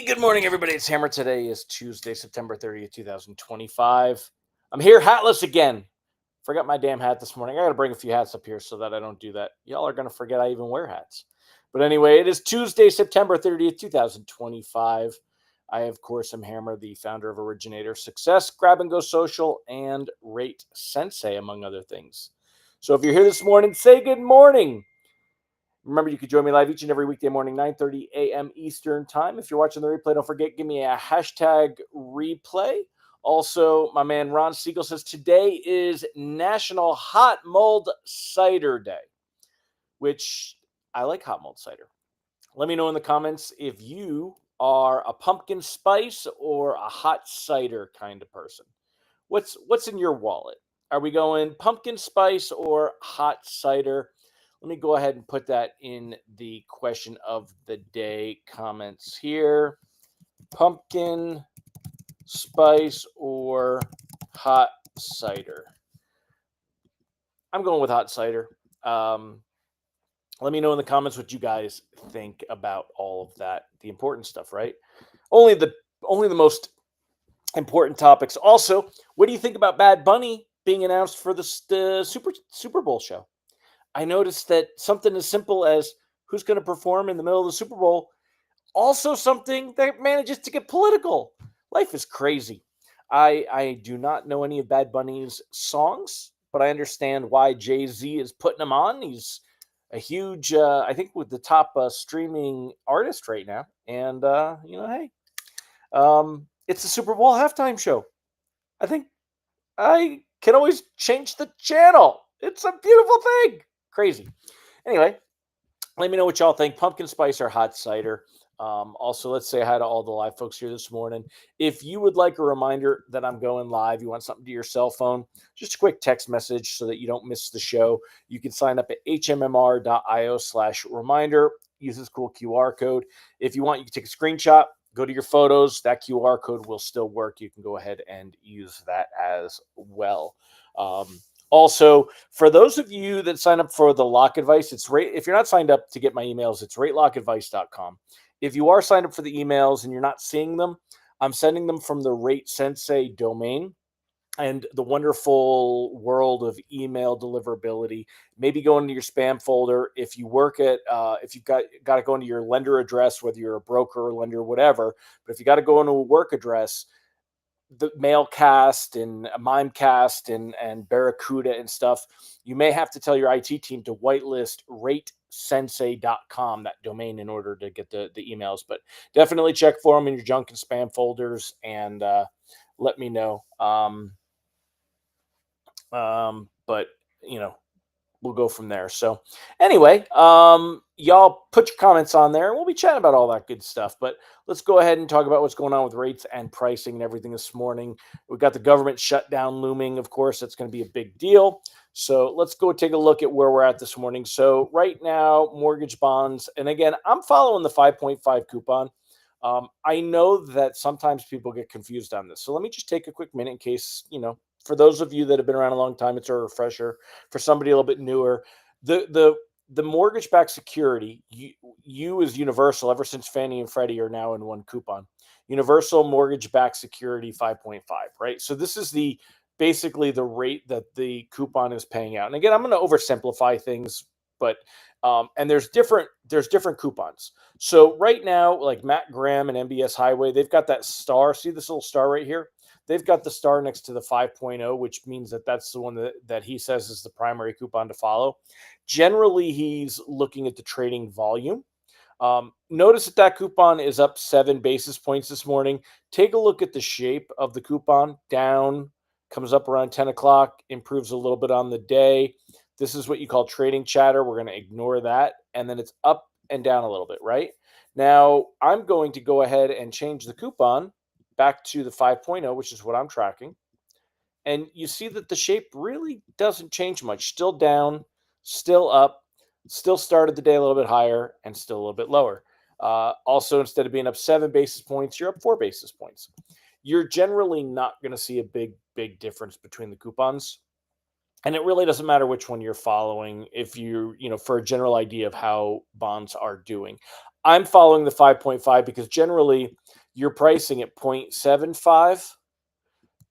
Good morning, everybody. It's Hammer. Today is Tuesday, September 30th, 2025. I'm here hatless again. Forgot my damn hat this morning. I got to bring a few hats up here so that I don't do that. Y'all are going to forget I even wear hats. But anyway, it is Tuesday, September 30th, 2025. I, of course, am Hammer, the founder of Originator Success, Grab and Go Social, and Rate Sensei, among other things. So if you're here this morning, say good morning. Remember, you can join me live each and every weekday morning, 9:30 a.m. Eastern Time. If you're watching the replay, don't forget, give me a hashtag replay. Also, my man Ron Siegel says today is National Hot Mulled Cider Day, which I like hot mulled cider. Let me know in the comments if you are a pumpkin spice or a hot cider kind of person. What's in your wallet? Are we going pumpkin spice or hot cider? Let me go ahead and put that in the question of the day comments here. Pumpkin spice or hot cider? I'm going with hot cider. Let me know in the comments what you guys think about all of that. The important stuff, right? Only the most important topics. Also, what do you think about Bad Bunny being announced for the Super Bowl show? I noticed that something as simple as who's going to perform in the middle of the Super Bowl, also something that manages to get political. Life is crazy. I do not know any of Bad Bunny's songs, but I understand why Jay-Z is putting them on. He's a huge, I think, with the top streaming artist right now. And, hey, it's the Super Bowl halftime show. I think I can always change the channel. It's a beautiful thing. Crazy. Anyway, let me know what y'all think. Pumpkin spice or hot cider. Also, let's say hi to all the live folks here this morning. If you would like a reminder that I'm going live, you want something to your cell phone, just a quick text message so that you don't miss the show. You can sign up at hmmr.io/reminder. Use this cool QR code. If you want, you can take a screenshot, go to your photos. That QR code will still work. You can go ahead and use that as well. Also, for those of you that sign up for the Lock Advice, it's if you're not signed up to get my emails, it's ratelockadvice.com. If you are signed up for the emails and you're not seeing them, I'm sending them from the Rate Sensei domain and the wonderful world of email deliverability. Maybe go into your spam folder. If you work at, if you've got to go into your lender address, whether you're a broker or lender, whatever, but if you got to go into a work address, the Mailcast and Mimecast and Barracuda and stuff, you may have to tell your IT team to whitelist ratesensei.com, that domain, in order to get the emails. But definitely check for them in your junk and spam folders and let me know. But, we'll go from there. So anyway, y'all put your comments on there and we'll be chatting about all that good stuff. But let's go ahead and talk about what's going on with rates and pricing and everything this morning. We've got the government shutdown looming. Of course, that's going to be a big deal. So let's go take a look at where we're at this morning. So right now, mortgage bonds, and again, I'm following the 5.5 coupon. I know that sometimes people get confused on this. So let me just take a quick minute in case, for those of you that have been around a long time, it's a refresher. For somebody a little bit newer, the mortgage-backed security, you is Universal, ever since Fannie and Freddie are now in one coupon. Universal mortgage-backed security 5.5, right? So this is basically the rate that the coupon is paying out. And again, I'm going to oversimplify things, but and there's different coupons. So right now, like Matt Graham and MBS Highway, they've got that star. See this little star right here? They've got the star next to the 5.0, which means that that's the one that he says is the primary coupon to follow. Generally, he's looking at the trading volume. Notice that coupon is up 7 basis points this morning. Take a look at the shape of the coupon. Down, comes up around 10 o'clock, improves a little bit on the day. This is what you call trading chatter. We're going to ignore that. And then it's up and down a little bit, right? Now, I'm going to go ahead and change the coupon back to the 5.0, which is what I'm tracking. And you see that the shape really doesn't change much. Still down, still up, still started the day a little bit higher, and still a little bit lower. Also, instead of being up 7 basis points, you're up 4 basis points. You're generally not going to see a big difference between the coupons. And it really doesn't matter which one you're following if for a general idea of how bonds are doing. I'm following the 5.5 because generally you're pricing at 0.75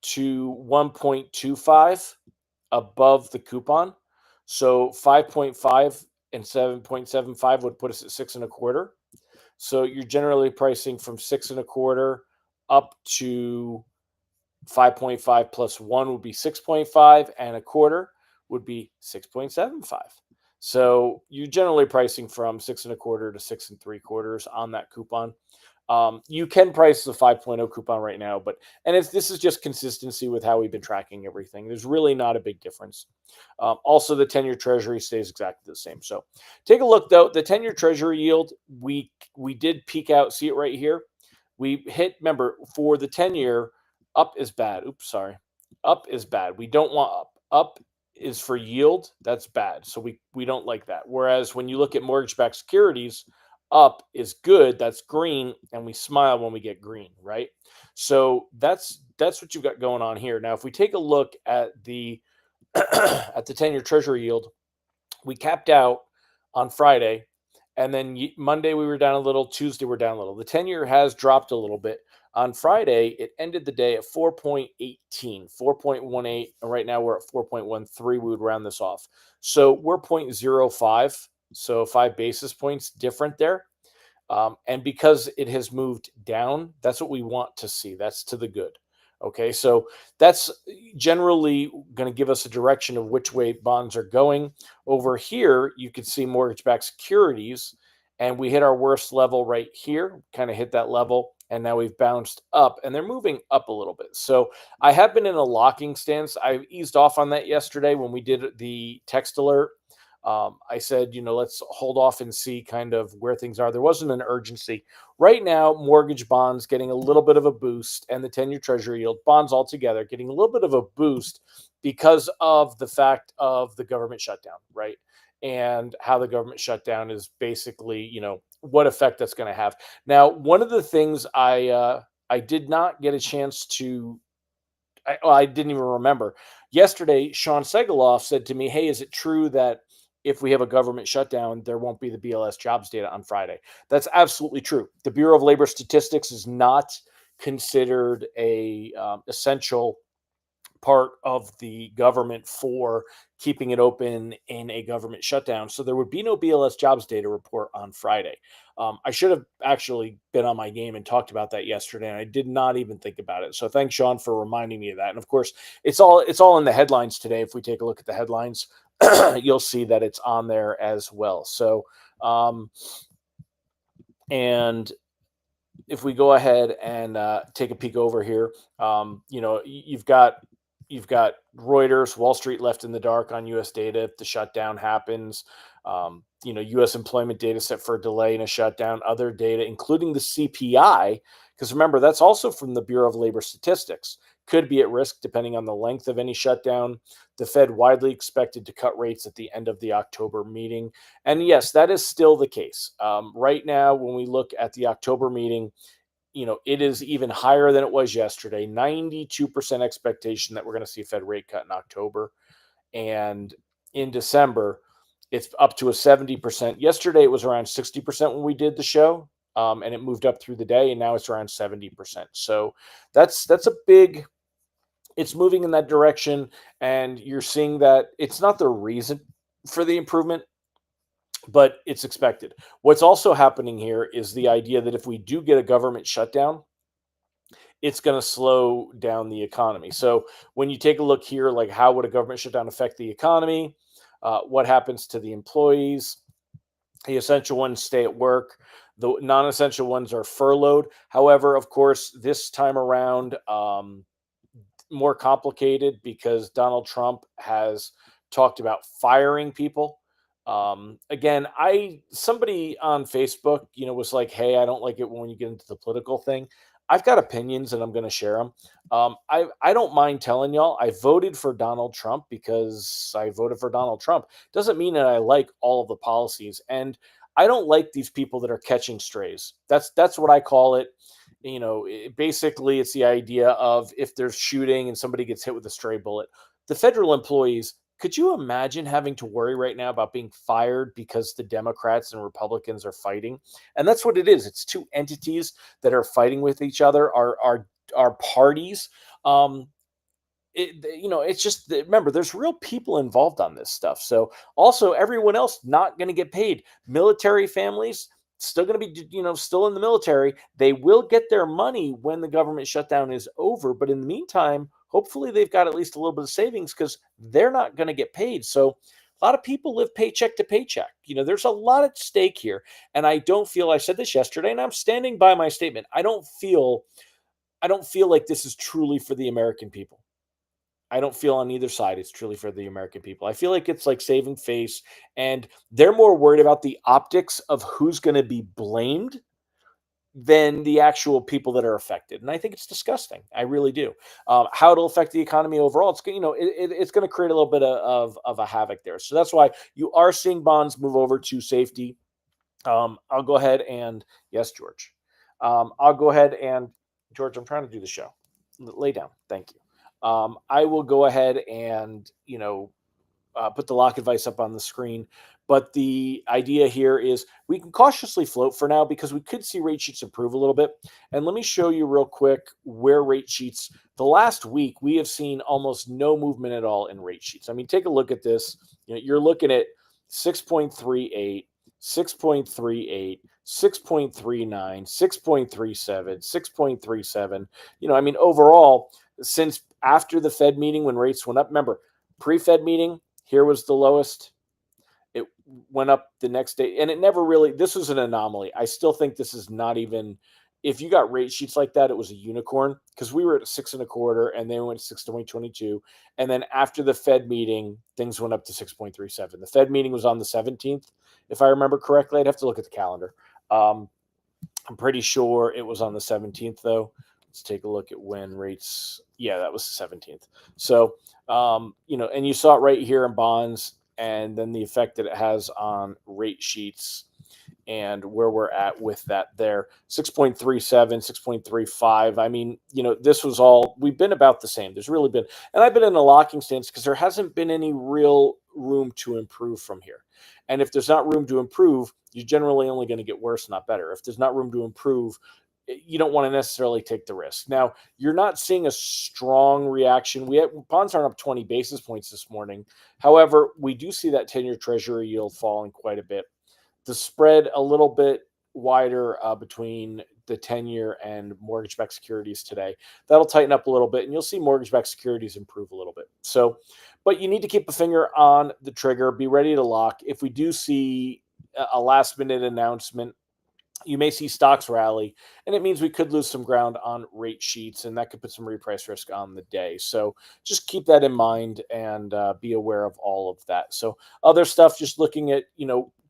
to 1.25 above the coupon. So 5.5 and 7.75 would put us at six and a quarter. So you're generally pricing from six and a quarter up to 5.5 plus one would be 6.5, and a quarter would be 6.75. So you're generally pricing from six and a quarter to six and three quarters on that coupon. You can price the 5.0 coupon right now, but this is just consistency with how we've been tracking everything. There's really not a big difference. Also, the 10-year Treasury stays exactly the same. So take a look though. The 10-year Treasury yield, we did peak out. See it right here. We hit. Remember, for the 10-year, up is bad. Oops, sorry. Up is bad. We don't want up. Up is for yield. That's bad. So we don't like that. Whereas when you look at mortgage-backed securities, up is good, that's green, and we smile when we get green, right? So that's what you've got going on here. Now if we take a look at the at the 10-year Treasury yield, we capped out on Friday, and then Monday we were down a little, Tuesday we're down a little. The 10-year has dropped a little bit. On Friday, it ended the day at 4.18, 4.18, and right now we're at 4.13. We would round this off. So we're 0.05, so 5 basis points different there. And because it has moved down, that's what we want to see. That's to the good. Okay, so that's generally going to give us a direction of which way bonds are going. Over here, you can see mortgage-backed securities, and we hit our worst level right here, kind of hit that level, and now we've bounced up, and they're moving up a little bit. So I have been in a locking stance. I eased off on that yesterday when we did the text alert. I said, let's hold off and see kind of where things are. There wasn't an urgency. Right now, mortgage bonds getting a little bit of a boost, and the 10-year Treasury yield bonds altogether getting a little bit of a boost because of the fact of the government shutdown, right? And how the government shutdown is basically, what effect that's going to have. Now, one of the things I did not get a chance to I didn't even remember. Yesterday, Sean Segaloff said to me, "Hey, is it true that if we have a government shutdown, there won't be the BLS jobs data on Friday?" That's absolutely true. The Bureau of Labor Statistics is not considered a essential part of the government for keeping it open in a government shutdown. So there would be no BLS jobs data report on Friday. I should have actually been on my game and talked about that yesterday, and I did not even think about it. So thanks, Sean, for reminding me of that. And of course, it's all in the headlines today. If we take a look at the headlines, you'll see that it's on there as well. So, and if we go ahead and take a peek over here, you've got Reuters, Wall Street left in the dark on U.S. data if the shutdown happens. U.S. employment data set for a delay in a shutdown. Other data, including the CPI, because remember, that's also from the Bureau of Labor Statistics, could be at risk depending on the length of any shutdown. The Fed widely expected to cut rates at the end of the October meeting. And yes, that is still the case. Right now, when we look at the October meeting, it is even higher than it was yesterday. 92% expectation that we're going to see a Fed rate cut in October. And in December, it's up to a 70%. Yesterday, it was around 60% when we did the show, and it moved up through the day, and now it's around 70%. So that's a big, it's moving in that direction, and you're seeing that it's not the reason for the improvement, but it's expected. What's also happening here is the idea that if we do get a government shutdown, it's going to slow down the economy. So when you take a look here, like how would a government shutdown affect the economy? What happens to the employees? The essential ones stay at work. The non-essential ones are furloughed. However, of course, this time around, more complicated because Donald Trump has talked about firing people. Again, somebody on Facebook, was like, "Hey, I don't like it when you get into the political thing." I've got opinions and I'm going to share them. I don't mind telling y'all I voted for Donald Trump because I voted for Donald Trump. Doesn't mean that I like all of the policies, and I don't like these people that are catching strays. That's what I call it. Basically, it's the idea of if there's shooting and somebody gets hit with a stray bullet, the federal employees Could you imagine having to worry right now about being fired because the Democrats and Republicans are fighting? And that's what it is. It's two entities that are fighting with each other, are parties. Um, it's just remember, there's real people involved on this stuff. So also, everyone else not going to get paid. Military families still going to be, still in the military. They will get their money when the government shutdown is over. But in the meantime, hopefully they've got at least a little bit of savings because they're not going to get paid. So a lot of people live paycheck to paycheck. There's a lot at stake here. And I don't feel, I said this yesterday, and I'm standing by my statement. I don't feel like this is truly for the American people. I don't feel on either side it's truly for the American people. I feel like it's like saving face, and they're more worried about the optics of who's going to be blamed than the actual people that are affected. And I think it's disgusting. I really do. How it'll affect the economy overall, it's going to create a little bit of a havoc there. So that's why you are seeing bonds move over to safety. I'll go ahead and yes, George. I'll go ahead and George. I'm trying to do the show. Lay down. Thank you. I will go ahead and put the lock advice up on the screen. But the idea here is we can cautiously float for now because we could see rate sheets improve a little bit. And let me show you real quick where rate sheets. The last week we have seen almost no movement at all in rate sheets. I mean, take a look at this. You're looking at 6.38, 6.38, 6.39, 6.37, 6.37. I mean, overall, since after the Fed meeting when rates went up, remember, pre-Fed meeting, here was the lowest. It went up the next day, and it never really, this was an anomaly. I still think this is not even, if you got rate sheets like that, it was a unicorn because we were at 6.25 and then went to 6.22. And then after the Fed meeting, things went up to 6.37. The Fed meeting was on the 17th. If I remember correctly, I'd have to look at the calendar. I'm pretty sure it was on the 17th though. Let's take a look at when rates. Yeah, that was the 17th. So, and you saw it right here in bonds, and then the effect that it has on rate sheets and where we're at with that there. 6.37, 6.35. I mean, this was all, we've been about the same. There's really been, and I've been in a locking stance because there hasn't been any real room to improve from here. And if there's not room to improve, you're generally only going to get worse, not better. If there's not room to improve, you don't want to necessarily take the risk. Now, you're not seeing a strong reaction. Bonds aren't up 20 basis points this morning. However, we do see that 10-year Treasury yield falling quite a bit. The spread a little bit wider between the 10-year and mortgage-backed securities today. That'll tighten up a little bit, and you'll see mortgage-backed securities improve a little bit. So, but you need to keep a finger on the trigger. Be ready to lock. If we do see a last-minute announcement, you may see stocks rally, and it means we could lose some ground on rate sheets, and that could put some reprice risk on the day. So just keep that in mind and be aware of all of that. So other stuff, just looking at,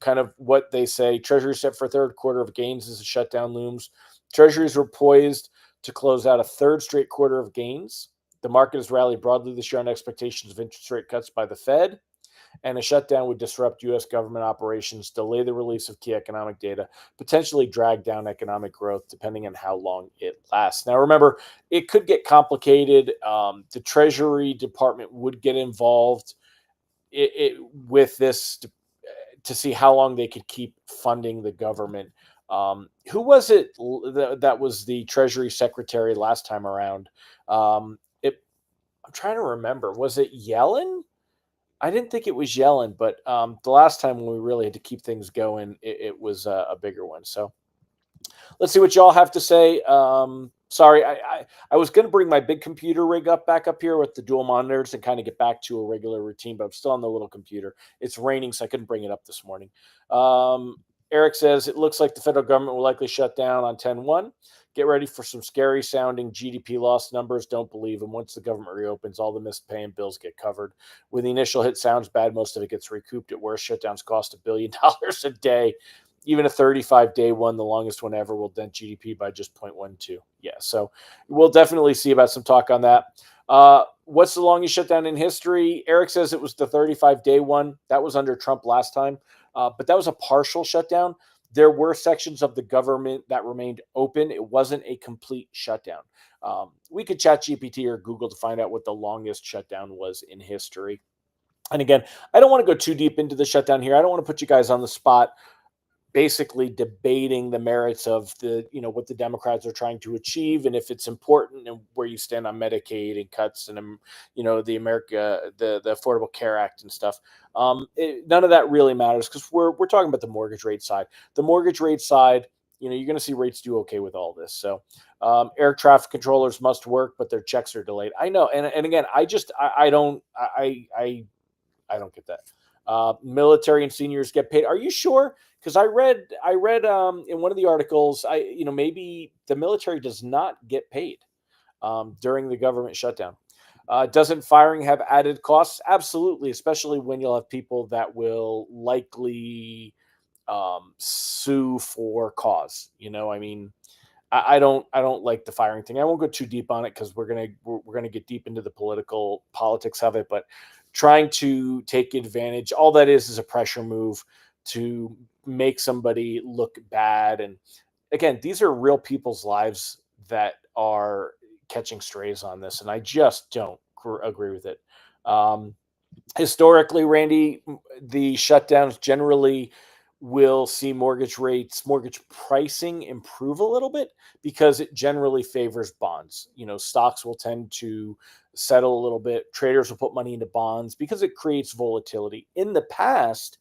kind of what they say. Treasury set for third quarter of gains as the shutdown looms. Treasuries were poised to close out a third straight quarter of gains. The market has rallied broadly this year on expectations of interest rate cuts by the Fed, and a shutdown would disrupt U.S. government operations, delay the release of key economic data, potentially drag down economic growth, depending on how long it lasts. Now, remember, it could get complicated. The Treasury Department would get involved with this to see how long they could keep funding the government. Who was it that was the Treasury Secretary last time around? I'm trying to remember. Was it Yellen? I didn't think it was Yellen, but the last time when we really had to keep things going, it was a bigger one. So let's see what y'all have to say. Sorry, I was going to bring my big computer rig back up here with the dual monitors and kind of get back to a regular routine, but I'm still on the little computer. It's raining, so I couldn't bring it up this morning. Eric says, it looks like the federal government will likely shut down on 10/1. Get ready for some scary sounding GDP loss numbers. Don't believe them. Once the government reopens, all the missed paying bills get covered. When the initial hit sounds bad, most of it gets recouped. At worst, shutdowns cost $1 billion a day. Even a 35-day one, the longest one ever, will dent GDP by just 0.12. Yeah, so we'll definitely see about some talk on that. What's the longest shutdown in history? Eric says it was the 35-day one. That was under Trump last time, but that was a partial shutdown. There were sections of the government that remained open. It wasn't a complete shutdown. We could chat GPT or Google to find out what the longest shutdown was in history. And again, I don't want to go too deep into the shutdown here. I don't want to put you guys on the spot basically debating the merits of what the Democrats are trying to achieve and if it's important and where you stand on Medicaid and cuts and the Affordable Care Act and stuff. None of that really matters because we're talking about the mortgage rate side. The mortgage rate side, you're going to see rates do okay with all this. So air traffic controllers must work, but their checks are delayed. I know, and again, I don't get that. Military and seniors get paid. Are you sure? Because I read in one of the articles, maybe the military does not get paid during the government shutdown. Doesn't firing have added costs? Absolutely, especially when you'll have people that will likely sue for cause. I mean, I don't like the firing thing. I won't go too deep on it because we're gonna get deep into the politics of it. But trying to take advantage, all that is a pressure move to make somebody look bad. And again, these are real people's lives that are catching strays on this, and I just don't agree with it. Um, Historically, Randy, the shutdowns generally will see mortgage pricing improve a little bit because it generally favors bonds. Stocks will tend to settle a little bit. Traders will put money into bonds because it creates volatility. In the past,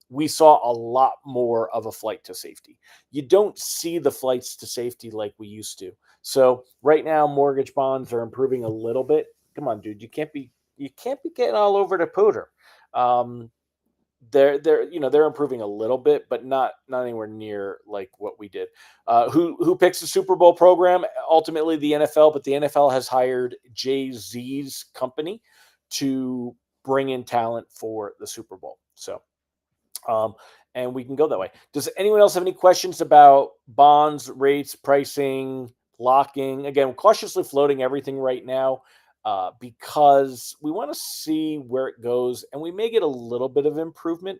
we saw a lot more of a flight to safety. You don't see the flights to safety like we used to. So right now, mortgage bonds are improving a little bit. Come on, dude, you can't be getting all over the pooter. Um, they're improving a little bit, but not anywhere near like what we did. Who picks the Super Bowl program? Ultimately, the NFL, but the NFL has hired Jay Z's company to bring in talent for the Super Bowl. So um, and we can go that way. Does anyone else have any questions about bonds, rates, pricing, locking? Again, cautiously floating everything right now because we want to see where it goes, and we may get a little bit of improvement,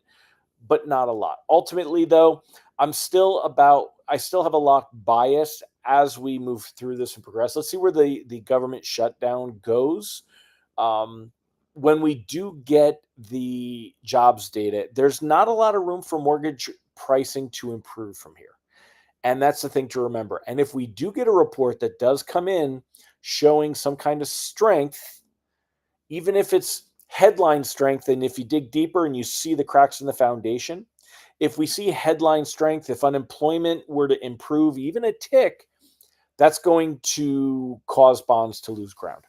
but not a lot. Ultimately, though, I still have a lock bias as we move through this and progress. Let's see where the government shutdown goes. Um, when we do get the jobs data, there's not a lot of room for mortgage pricing to improve from here. And that's the thing to remember. And if we do get a report that does come in showing some kind of strength, even if it's headline strength, and if you dig deeper and you see the cracks in the foundation, if we see headline strength, if unemployment were to improve even a tick, that's going to cause bonds to lose ground.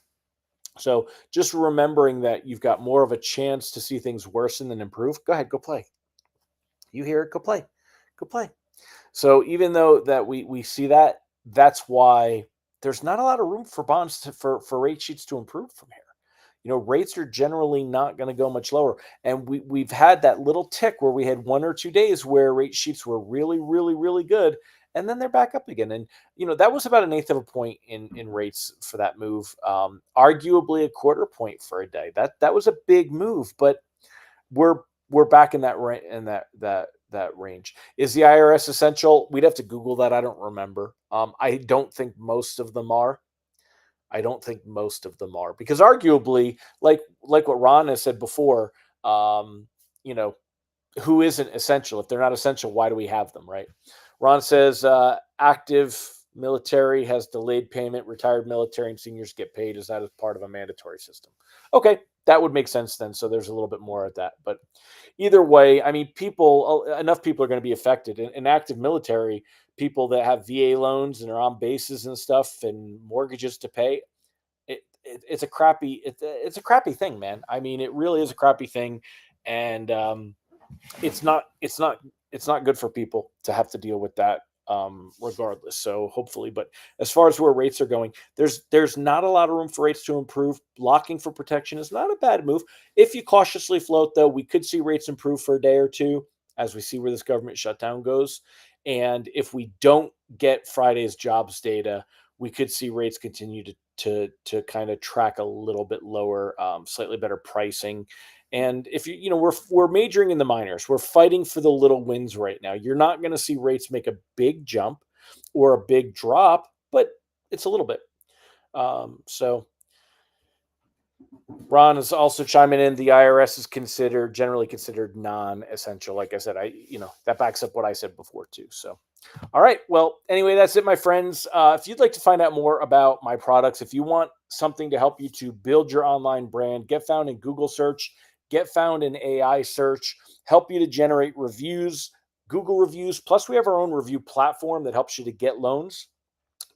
So just remembering that you've got more of a chance to see things worsen than improve. Go ahead, go play. You hear it, go play. Go play. So even though that we see that, that's why there's not a lot of room for bonds for rate sheets to improve from here. Rates are generally not going to go much lower. And we've had that little tick where we had 1 or 2 days where rate sheets were really, really, really good. And then they're back up again. And, that was about an eighth of a point in rates for that move. Arguably a quarter point for a day. That was a big move, but we're back in that range. Is the IRS essential? We'd have to Google that. I don't remember. I don't think most of them are. I don't think most of them are because arguably, like what Ron has said before, um, you know, who isn't essential? If they're not essential, why do we have them, right? Ron says active military has delayed payment, retired military and seniors get paid. Is that as part of a mandatory system? Okay, that would make sense then. So there's a little bit more of that. But either way, I mean, enough people are going to be affected. In active military, people that have VA loans and are on bases and stuff and mortgages to pay, it's a crappy thing, man. I mean, it really is a crappy thing, and it's not good for people to have to deal with that regardless. So hopefully, but as far as where rates are going, there's not a lot of room for rates to improve. Blocking for protection is not a bad move. If you cautiously float, though, we could see rates improve for a day or two as we see where this government shutdown goes. And if we don't get Friday's jobs data, we could see rates continue to kind of track a little bit lower, slightly better pricing. And if we're majoring in the minors, we're fighting for the little wins right now. You're not going to see rates make a big jump or a big drop, but it's a little bit. So Ron is also chiming in. The IRS is generally considered non-essential. Like I said, that backs up what I said before too. So, all right. Well, anyway, that's it, my friends. If you'd like to find out more about my products, if you want something to help you to build your online brand, get found in Google search, get found in AI search, help you to generate reviews, Google reviews. Plus, we have our own review platform that helps you to get loans.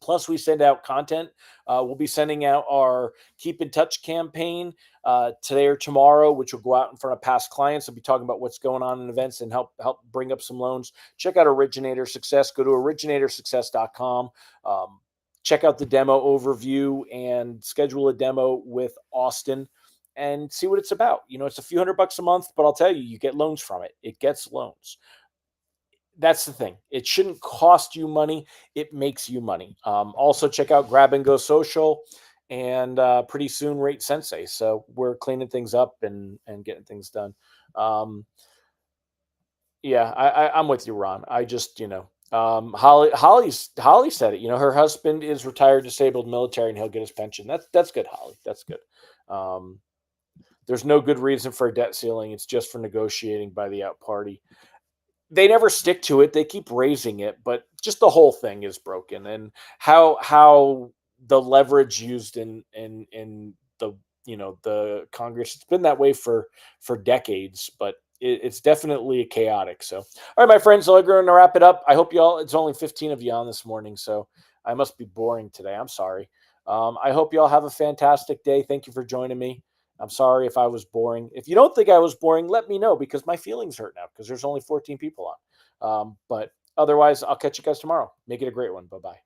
Plus, we send out content. We'll be sending out our Keep in Touch campaign today or tomorrow, which will go out in front of past clients. We'll be talking about what's going on in events and help bring up some loans. Check out Originator Success. Go to originatorssuccess.com. Check out the demo overview and schedule a demo with Austin and see what it's about. It's a few $100 a month, but I'll tell you, you get loans from it. It gets loans. That's the thing. It shouldn't cost you money. It makes you money. Also, check out Grab and Go Social, and pretty soon Rate Sensei. So we're cleaning things up and getting things done. Um, yeah, I'm with you, Ron. I just Holly said it. Her husband is retired, disabled, military, and he'll get his pension. That's good, Holly. That's good. Um, there's no good reason for a debt ceiling. It's just for negotiating by the out party. They never stick to it. They keep raising it, but just the whole thing is broken. And how the leverage used in the the Congress, it's been that way for decades, but it's definitely chaotic. So, all right, my friends, so I'm going to wrap it up. I hope you all. It's only 15 of you on this morning, so I must be boring today. I'm sorry. I hope you all have a fantastic day. Thank you for joining me. I'm sorry if I was boring. If you don't think I was boring, let me know because my feelings hurt now because there's only 14 people on. But otherwise, I'll catch you guys tomorrow. Make it a great one. Bye bye.